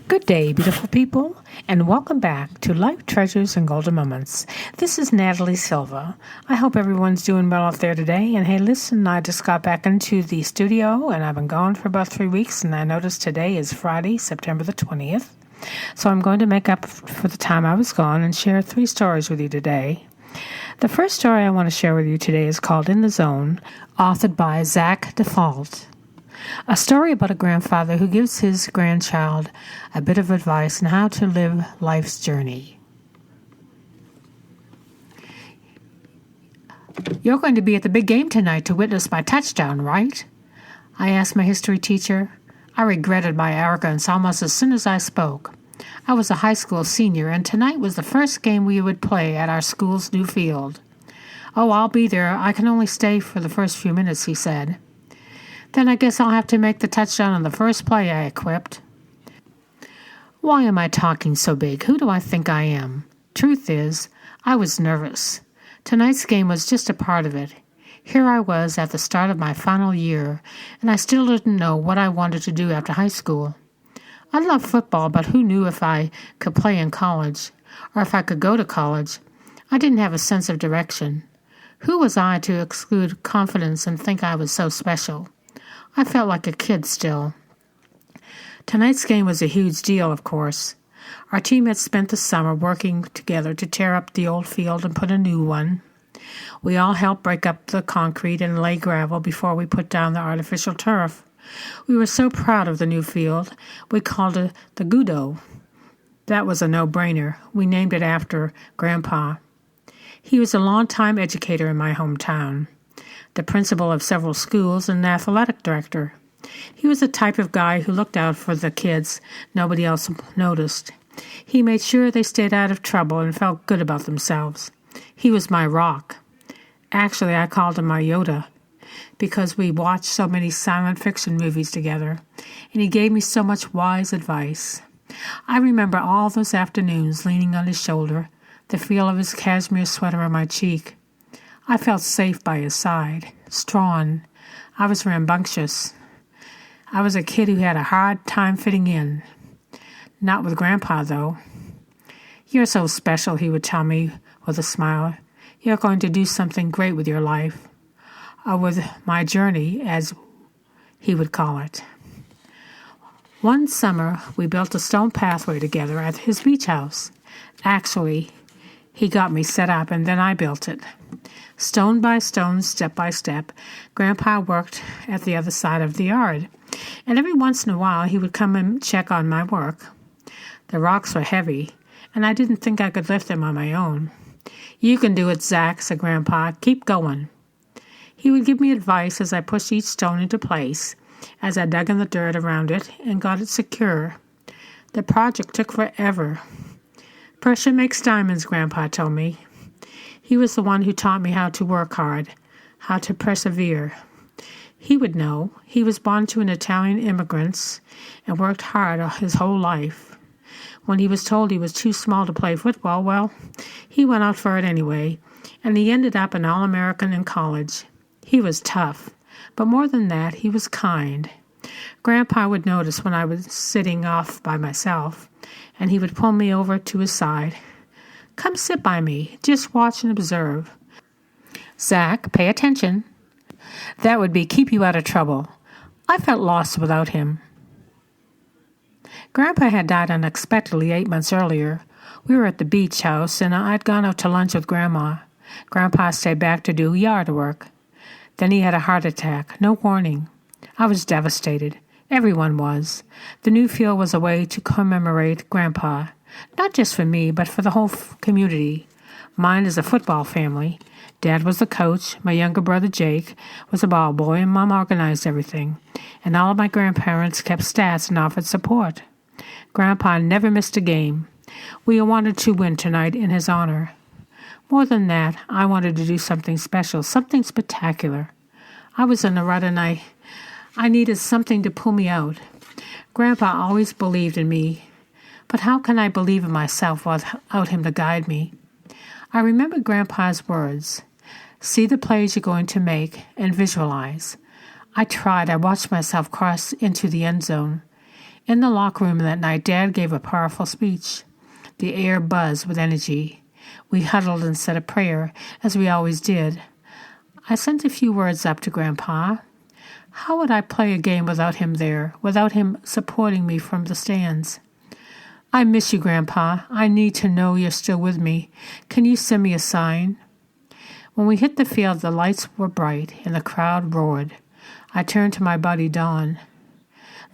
Good day, beautiful people, and welcome back to Life Treasures and Golden Moments. This is Natalie Silva. I hope everyone's doing well out there today. And hey, listen, I just got back into the studio, and I've been gone for about 3 weeks, and I noticed today is Friday, September the 20th. So I'm going to make up for the time I was gone and share 3 stories with you today. The first story I want to share with you today is called In the Zone, authored by Zach Default. A story about a grandfather who gives his grandchild a bit of advice on how to live life's journey. You're going to be at the big game tonight to witness my touchdown, right? I asked my history teacher. I regretted my arrogance almost as soon as I spoke. I was a high school senior, and tonight was the first game we would play at our school's new field. Oh, I'll be there. I can only stay for the first few minutes, he said. Then I guess I'll have to make the touchdown on the first play, I quipped. Why am I talking so big? Who do I think I am? Truth is, I was nervous. Tonight's game was just a part of it. Here I was at the start of my final year, and I still didn't know what I wanted to do after high school. I loved football, but who knew if I could play in college, or if I could go to college? I didn't have a sense of direction. Who was I to exclude confidence and think I was so special? I felt like a kid still. Tonight's game was a huge deal, of course. Our team had spent the summer working together to tear up the old field and put a new one. We all helped break up the concrete and lay gravel before we put down the artificial turf. We were so proud of the new field, we called it the Gudo. That was a no-brainer. We named it after Grandpa. He was a long-time educator in my hometown, the principal of several schools and an athletic director. He was the type of guy who looked out for the kids nobody else noticed. He made sure they stayed out of trouble and felt good about themselves. He was my rock. Actually, I called him my Yoda, because we watched so many silent fiction movies together, and he gave me so much wise advice. I remember all those afternoons leaning on his shoulder, the feel of his cashmere sweater on my cheek. I felt safe by his side, strong. I was rambunctious. I was a kid who had a hard time fitting in. Not with Grandpa, though. You're so special, he would tell me with a smile. You're going to do something great with your life, or with my journey, as he would call it. One summer, we built a stone pathway together at his beach house. Actually, he got me set up, and then I built it. Stone by stone, step by step, Grandpa worked at the other side of the yard, and every once in a while he would come and check on my work. The rocks were heavy, and I didn't think I could lift them on my own. You can do it, Zach, said Grandpa. Keep going. He would give me advice as I pushed each stone into place, as I dug in the dirt around it and got it secure. The project took forever. Pressure makes diamonds, Grandpa told me. He was the one who taught me how to work hard, how to persevere. He would know. He was born to an Italian immigrants and worked hard his whole life. When he was told he was too small to play football, well, he went out for it anyway, and he ended up an All-American in college. He was tough, but more than that, he was kind. Grandpa would notice when I was sitting off by myself, and he would pull me over to his side. Come sit by me. Just watch and observe. Zach, pay attention. That would be keep you out of trouble. I felt lost without him. Grandpa had died unexpectedly 8 months earlier. We were at the beach house, and I'd gone out to lunch with Grandma. Grandpa stayed back to do yard work. Then he had a heart attack. No warning. I was devastated. Everyone was. The new field was a way to commemorate Grandpa. Not just for me, but for the whole community. Mine is a football family. Dad was the coach, my younger brother Jake was a ball boy, and Mom organized everything. And all of my grandparents kept stats and offered support. Grandpa never missed a game. We wanted to win tonight in his honor. More than that, I wanted to do something special, something spectacular. I was in a rut, and I needed something to pull me out. Grandpa always believed in me. But how can I believe in myself without him to guide me? I remember Grandpa's words. See the plays you're going to make and visualize. I tried. I watched myself cross into the end zone. In the locker room that night, Dad gave a powerful speech. The air buzzed with energy. We huddled and said a prayer, as we always did. I sent a few words up to Grandpa. How would I play a game without him there, without him supporting me from the stands? I miss you, Grandpa. I need to know you're still with me. Can you send me a sign? When we hit the field, the lights were bright and the crowd roared. I turned to my buddy, Don.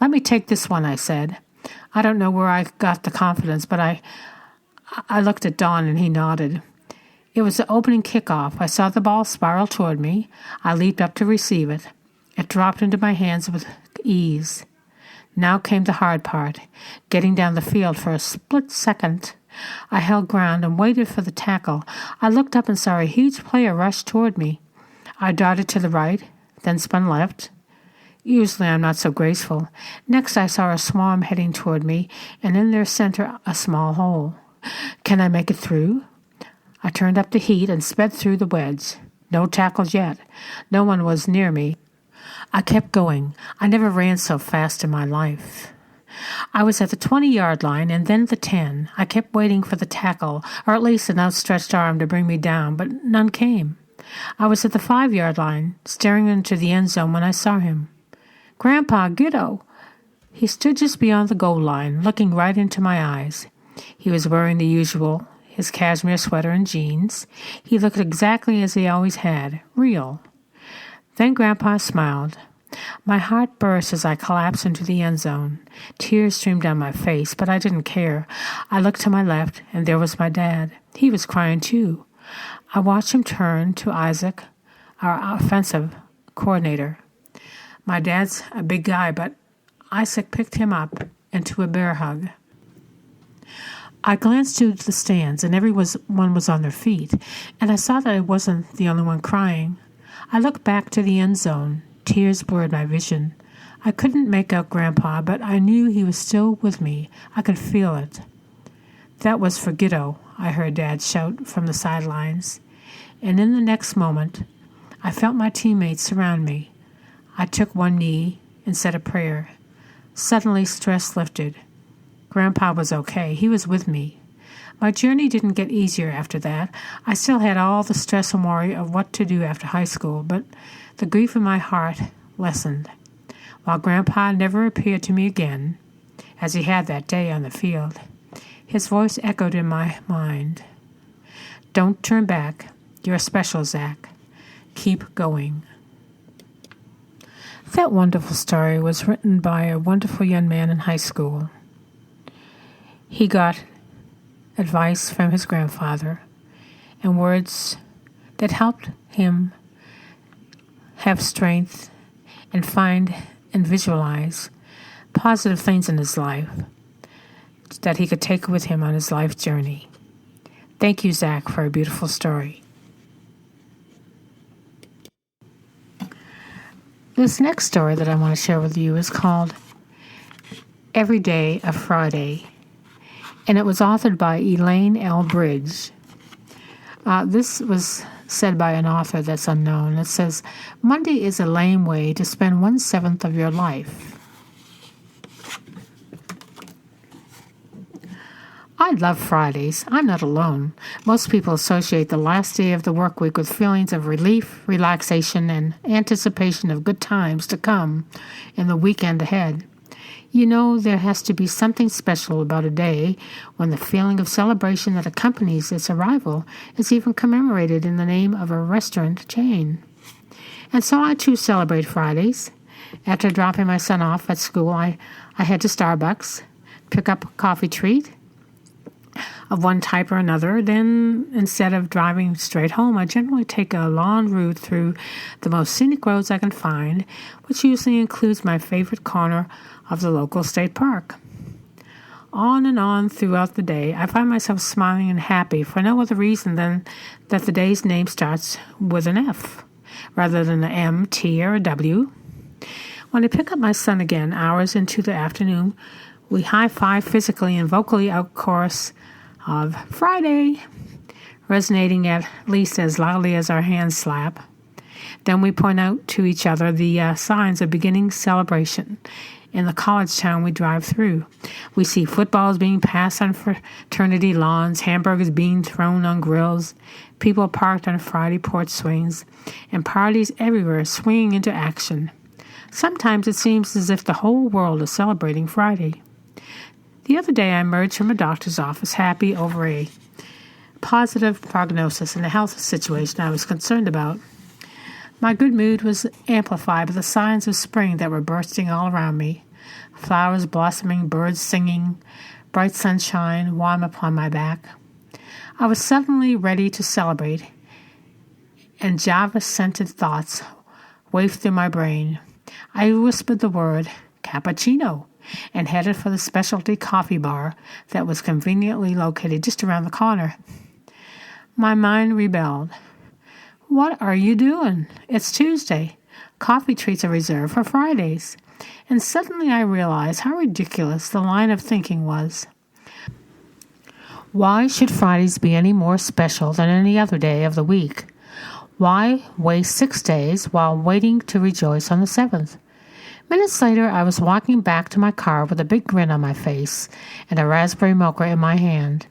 Let me take this one, I said. I don't know where I got the confidence, but I looked at Don and he nodded. It was the opening kickoff. I saw the ball spiral toward me. I leaped up to receive it. It dropped into my hands with ease. Now came the hard part, getting down the field for a split second. I held ground and waited for the tackle. I looked up and saw a huge player rush toward me. I darted to the right, then spun left. Usually I'm not so graceful. Next I saw a swarm heading toward me, and in their center a small hole. Can I make it through? I turned up the heat and sped through the wedge. No tackles yet. No one was near me. I kept going. I never ran so fast in my life. I was at the 20-yard line and then the 10. I kept waiting for the tackle, or at least an outstretched arm to bring me down, but none came. I was at the 5-yard line, staring into the end zone when I saw him. Grandpa, Giddo! He stood just beyond the goal line, looking right into my eyes. He was wearing the usual, his cashmere sweater and jeans. He looked exactly as he always had, real. Then Grandpa smiled. My heart burst as I collapsed into the end zone. Tears streamed down my face, but I didn't care. I looked to my left, and there was my dad. He was crying too. I watched him turn to Isaac, our offensive coordinator. My dad's a big guy, but Isaac picked him up into a bear hug. I glanced to the stands, and everyone was on their feet, and I saw that I wasn't the only one crying. I looked back to the end zone. Tears blurred my vision. I couldn't make out Grandpa, but I knew he was still with me. I could feel it. That was for Giddo, I heard Dad shout from the sidelines. And in the next moment, I felt my teammates surround me. I took one knee and said a prayer. Suddenly, stress lifted. Grandpa was okay. He was with me. My journey didn't get easier after that. I still had all the stress and worry of what to do after high school, but the grief in my heart lessened. While Grandpa never appeared to me again, as he had that day on the field, his voice echoed in my mind. Don't turn back. You're special, Zach. Keep going. That wonderful story was written by a wonderful young man in high school. He got advice from his grandfather and words that helped him have strength and find and visualize positive things in his life that he could take with him on his life journey. Thank you, Zach, for a beautiful story. This next story that I want to share with you is called Every Day a Friday, and it was authored by Elaine L. Bridge. This was said by an author that's unknown. It says, Monday is a lame way to spend 1/7 of your life. I love Fridays. I'm not alone. Most people associate the last day of the work week with feelings of relief, relaxation, and anticipation of good times to come in the weekend ahead. You know, there has to be something special about a day when the feeling of celebration that accompanies its arrival is even commemorated in the name of a restaurant chain. And so I too celebrate Fridays. After dropping my son off at school, I head to Starbucks, pick up a coffee treat of one type or another. Then, instead of driving straight home, I generally take a long route through the most scenic roads I can find, which usually includes my favorite corner of the local state park. On and on throughout the day, I find myself smiling and happy for no other reason than that the day's name starts with an F, rather than an M, T, or a W. When I pick up my son again, hours into the afternoon, we high-five physically and vocally out chorus of Friday, resonating at least as loudly as our hands slap. Then we point out to each other the signs of beginning celebration, in the college town we drive through. We see footballs being passed on fraternity lawns, hamburgers being thrown on grills, people parked on Friday porch swings, and parties everywhere swinging into action. Sometimes it seems as if the whole world is celebrating Friday. The other day I emerged from a doctor's office happy over a positive prognosis in a health situation I was concerned about. My good mood was amplified by the signs of spring that were bursting all around me. Flowers blossoming, birds singing, bright sunshine warm upon my back. I was suddenly ready to celebrate, and Java-scented thoughts wafted through my brain. I whispered the word cappuccino and headed for the specialty coffee bar that was conveniently located just around the corner. My mind rebelled. What are you doing? It's Tuesday. Coffee treats are reserved for Fridays. And suddenly I realized how ridiculous the line of thinking was. Why should Fridays be any more special than any other day of the week? Why waste 6 days while waiting to rejoice on the 7th? Minutes later, I was walking back to my car with a big grin on my face and a raspberry mocha in my hand.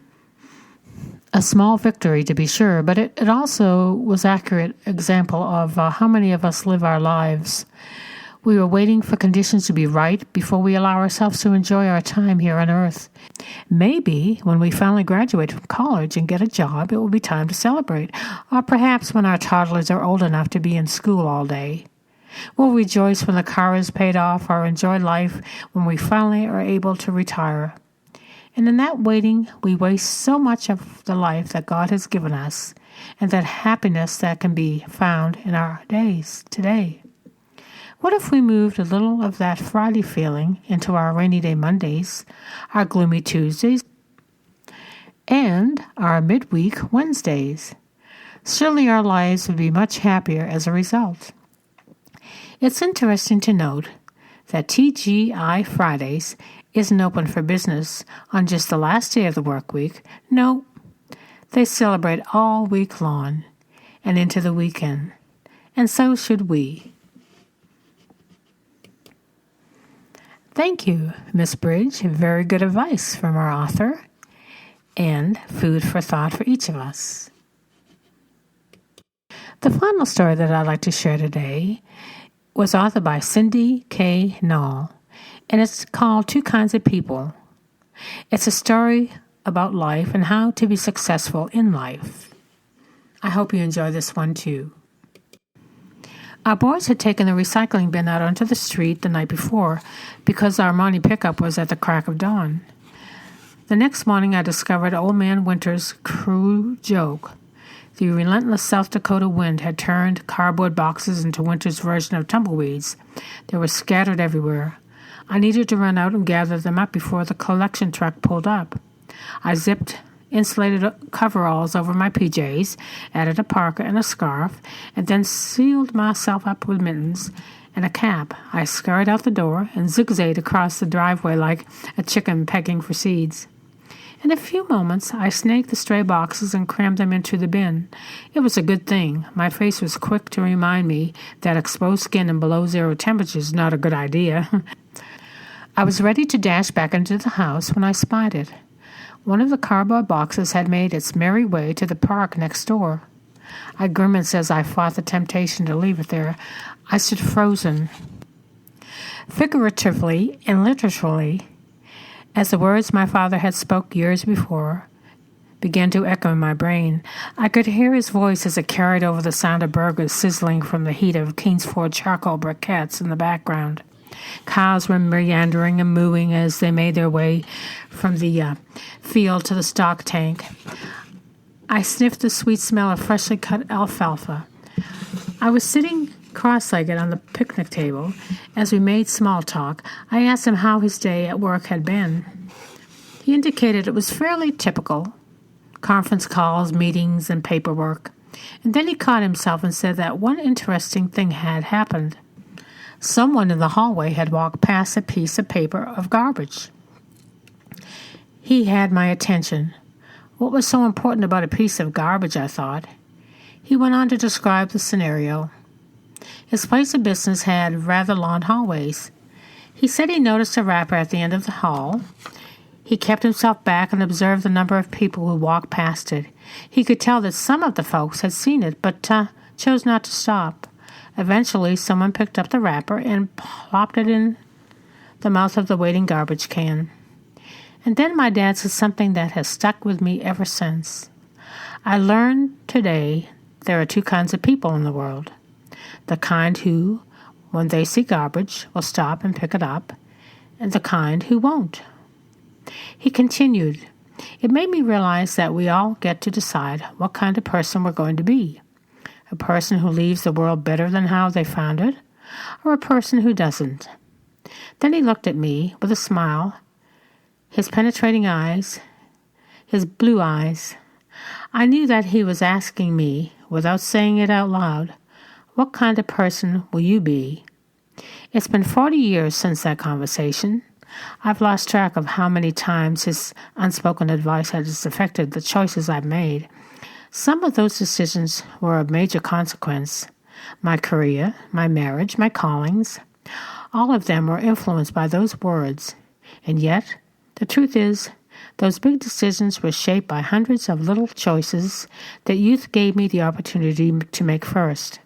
A small victory, to be sure, but it also was an accurate example of how many of us live our lives. We were waiting for conditions to be right before we allow ourselves to enjoy our time here on earth. Maybe when we finally graduate from college and get a job, it will be time to celebrate, or perhaps when our toddlers are old enough to be in school all day. We'll rejoice when the car is paid off or enjoy life when we finally are able to retire. And in that waiting, we waste so much of the life that God has given us and that happiness that can be found in our days today. What if we moved a little of that Friday feeling into our rainy day Mondays, our gloomy Tuesdays, and our midweek Wednesdays? Surely our lives would be much happier as a result. It's interesting to note that TGI Fridays isn't open for business on just the last day of the work week. No, they celebrate all week long and into the weekend. And so should we. Thank you, Miss Bridge. Very good advice from our author and food for thought for each of us. The final story that I'd like to share today was authored by Cindy K. Knoll, and it's called Two Kinds of People. It's a story about life and how to be successful in life. I hope you enjoy this one too. Our boys had taken the recycling bin out onto the street the night before because our morning pickup was at the crack of dawn. The next morning I discovered Old Man Winter's cruel joke. The relentless South Dakota wind had turned cardboard boxes into Winter's version of tumbleweeds. They were scattered everywhere. I needed to run out and gather them up before the collection truck pulled up. I zipped insulated coveralls over my PJs, added a parka and a scarf, and then sealed myself up with mittens and a cap. I scurried out the door and zigzagged across the driveway like a chicken pegging for seeds. In a few moments, I snaked the stray boxes and crammed them into the bin. It was a good thing. My face was quick to remind me that exposed skin in below-zero temperatures is not a good idea. I was ready to dash back into the house when I spied it. One of the cardboard boxes had made its merry way to the park next door. I grimaced as I fought the temptation to leave it there. I stood frozen, figuratively and literally, as the words my father had spoke years before began to echo in my brain. I could hear his voice as it carried over the sound of burgers sizzling from the heat of Kingsford charcoal briquettes in the background. Cows were meandering and mooing as they made their way from the field to the stock tank. I sniffed the sweet smell of freshly cut alfalfa. I was sitting cross-legged on the picnic table. As we made small talk, I asked him how his day at work had been. He indicated it was fairly typical. Conference calls, meetings, and paperwork. And then he caught himself and said that one interesting thing had happened. Someone in the hallway had walked past a piece of paper of garbage. He had my attention. What was so important about a piece of garbage, I thought? He went on to describe the scenario. His place of business had rather long hallways. He said he noticed a wrapper at the end of the hall. He kept himself back and observed the number of people who walked past it. He could tell that some of the folks had seen it, but chose not to stop. Eventually, someone picked up the wrapper and plopped it in the mouth of the waiting garbage can. And then my dad said something that has stuck with me ever since. I learned today there are two kinds of people in the world. The kind who, when they see garbage, will stop and pick it up, and the kind who won't. He continued, it made me realize that we all get to decide what kind of person we're going to be. A person who leaves the world better than how they found it, or a person who doesn't. Then he looked at me with a smile, his penetrating eyes, his blue eyes. I knew that he was asking me, without saying it out loud, what kind of person will you be? It's been 40 years since that conversation. I've lost track of how many times his unspoken advice has affected the choices I've made. Some of those decisions were of major consequence. My career, my marriage, my callings, all of them were influenced by those words. And yet, the truth is, those big decisions were shaped by hundreds of little choices that youth gave me the opportunity to make first.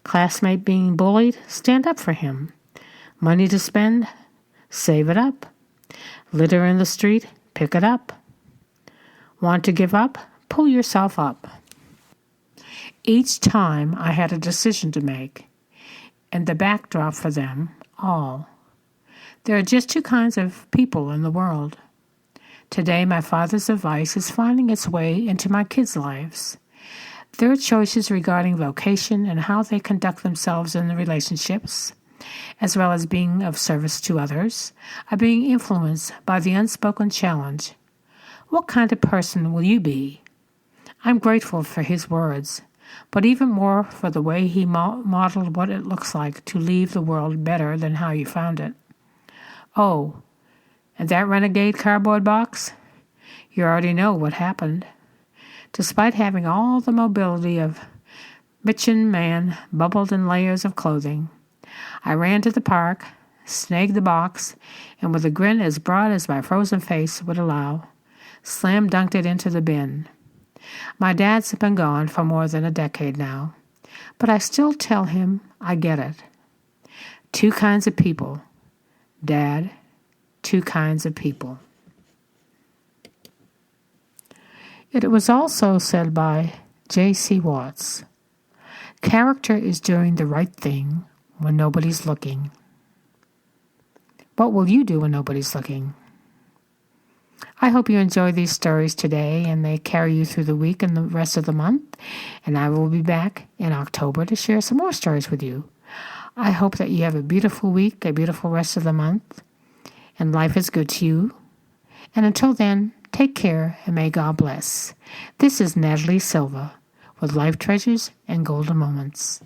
Classmate being bullied, stand up for him. Money to spend, save it up. Litter in the street, pick it up. Want to give up? Pull yourself up. Each time I had a decision to make, and the backdrop for them all. There are just two kinds of people in the world. Today, my father's advice is finding its way into my kids' lives. Their choices regarding vocation and how they conduct themselves in the relationships, as well as being of service to others, are being influenced by the unspoken challenge. What kind of person will you be? I'm grateful for his words, but even more for the way he modeled what it looks like to leave the world better than how you found it. Oh, and that renegade cardboard box? You already know what happened. Despite having all the mobility of Mitchin man bubbled in layers of clothing, I ran to the park, snagged the box, and with a grin as broad as my frozen face would allow, slam-dunked it into the bin. My dad's been gone for more than a decade now, but I still tell him I get it. Two kinds of people. Dad, two kinds of people. It was also said by J.C. Watts, character is doing the right thing when nobody's looking. What will you do when nobody's looking? I hope you enjoy these stories today and they carry you through the week and the rest of the month. And I will be back in October to share some more stories with you. I hope that you have a beautiful week, a beautiful rest of the month, and life is good to you. And until then, take care and may God bless. This is Natalie Silva with Life Treasures and Golden Moments.